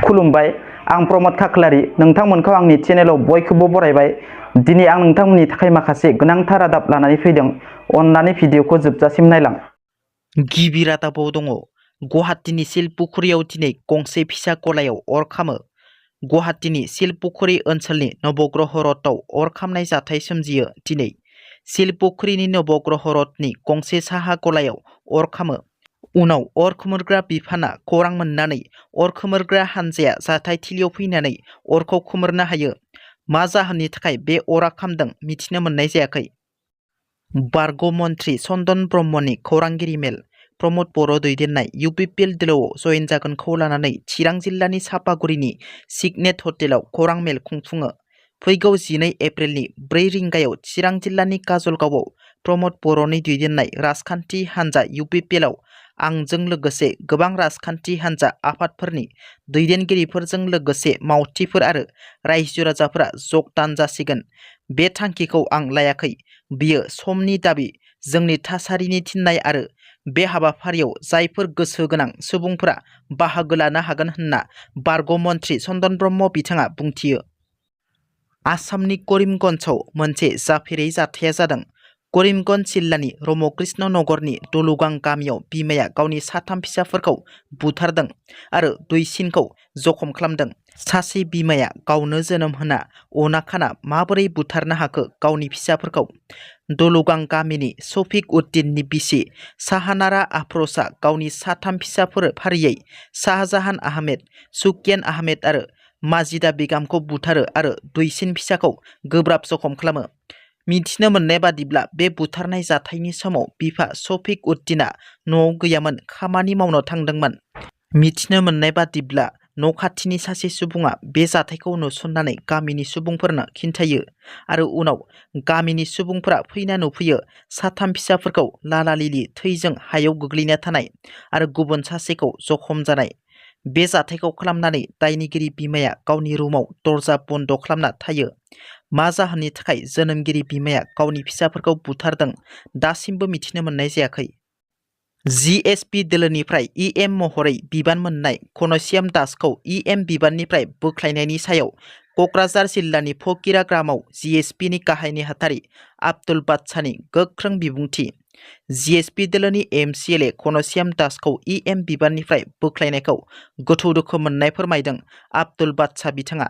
खुलुमबाय आं प्रमद खाख्लारि नोंथांमोनखौ आंनि चेनेलाव बयखौबो बरायबाय। दिनै आं नोंथांमोननि थाखाय माखासे गोनांथार रादाब लानानै फैदों। अन्नानै भिडिअखौ जोबजासिम नायलां। गिबि रादाबाव दङ गुवाहाटीनि सिलपुखुरियाव दिनै गंसे फिसा गलायाव अर खामो। गुवाहाटीनि सिलपुखुरि ओनसोलनि नवग्रह रथआव अर खामनाय जाथाय सोमजियो दिनै। सिलपुखुरिनि नवग्रह रथनि गंसे साहा गलायाव अर खामो। उनाव अर खोमोरग्रा बिफाना खौरां मोननानै अर खोमोरग्रा हानजाया जाथायथिलियाव फैनानै अरखौ खोमोरनो हायो। मा जाहोननि थाखाय बे अरा खामदों मिथिनो मोननाय जायाखै। बारग' मन्त्रि चन्दन ब्रह्मनि खौरांगिरि मेल। प्रमद बर' दैदेननाय UPPL दोलोआव जयेन जागोनखौ लानानै चिरां जिल्लानि सापागुरिनि सिगनेट हटेलाव खौरां मेल खुंफुङो। फैगौ 12 एप्रिलनि 4 रिंगायाव चिरां जिल्लानि काजलगावआव प्रमद बर'नि दैदेननाय राजखान्थि हानजा UPPLआव आंजों लोगोसे गोबां राजखान्थि हानजा आफादफोरनि दैदेनगिरिफोरजों लोगोसे मावथिफोर आरो रायजो राजाफोरा जगदान जासिगोन। बे थांखिखौ आं लायाखै, बियो समनि दाबि, जोंनि थासारिनि थिननाय आरो बे हाबाफारियाव जायफोर गोसो गोनां सुबुंफोरा बाहागो लानो हागोन होनना बारग' मन्त्रि चन्दन ब्रह्म बिथाङा बुंथियो। आसामनि करिमगन्जआव मोनसे जाफेरै जाथाया जादों। करिमगन्ज जिल्लानि रमकृष्ण नगरनि दलुगां गामियाव बिमाया गावनि 3 फिसाफोरखौ बुथारदों आरो दुइसिनखौ जखम खालामदों। सासे बिमाया गावनो जोनोम होना अना-खाना माबोरै बुथारनो हाखो गावनि फिसाफोरखौ? दलुगां गामिनि शफिक उद्दिननि बिसि साहानारा आफर'जआ गावनि 3 फिसाफोर फारियै शाहजाहान आहमेद, सुक्यान आहमेद आरो माजिदा बेगमखौ बुथारो आरो दुइसिन फिसाखौ गोब्राब जखम खालामो। मिथिनो मोननाय बादिब्ला बे बुथारनाय जाथायनि समाव बिफा शफिक उद्दिना न'आव गैयामोन, खामानि मावनो थांदोंमोन। मिथिनो मोननाय बादिब्ला न' खाथिनि सासे सुबुङा बे जाथायखौ नुसननानै गामिनि सुबुंफोरनो खिन्थायो आरो उनाव गामिनि सुबुंफोरा फैना नुफैयो 3 फिसाफोरखौ लाला-लिलि थैजों हायाव गोग्लैना थानाय आरो गुबुन सासेखौ जखम जानाय। बे जाथायखौ खालामनानै दायनिगिरि बिमाया गावनि रुमाव दरजा बन्द खालामना थायो। मा जाहोननि थाखाय जोनोमगिरि बिमाया गावनि फिसाफोरखौ बुथारदों दासिमबो मिथिनो मोननाय जायाखै। GSP दोलोनिफ्राय EM महरै बिबान मोननाय घनश्याम दासखौ EM बिबाननिफ्राय बोख्लायनायनि सायाव कक्राझार जिल्लानि फकिरा ग्रामाव GSPनि गाहाय नेहाथारि आब्दुल बादशाहनि गोख्रों बिबुंथि। GSP दोलोनि MCLA घनश्याम दासखौ EM बिबाननिफ्राय बोख्लायनायखौ गोथौ दुखु मोननाय फोरमायदों आब्दुल बादशाह बिथाङा।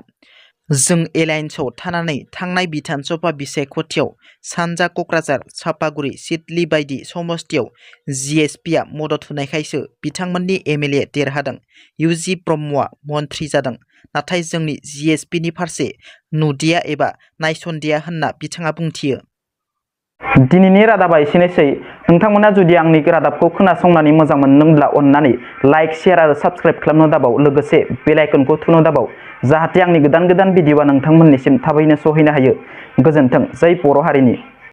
जों एलायन्सआव थानानै थांनाय बिधान सभा बिसायख'थियाव सानजा कक्राझार, सापागुरि, सिडली बायदि समस्तियाव GSPआ मदद होनायखायसो बिथांमोननि MLA देरहादों। UG ब्रह्मआ मन्थ्रि जादों, नाथाय जोंनि GSPनि फारसे नुदिया एबा नायसनदिया होनना बिथाङा बुंथियो। दिनैनि रादाबा एसेनोसै। नोंथांमोना जुदि आंनि रादाबखौ खोनासंनानै मोजां मोनदोंब्ला अन्नानै लाइक, शेयार आरो साबस्क्राइब खालामनो दाबाव, लोगोसे बेल आइकनखौ थुनो दाबाव, जाहाथे आंनि गोदान भिडिअआ नोंथांमोननिसिम थाबैनो सहैनो हायो। गोजोन्थों। जै बर' हारिनि।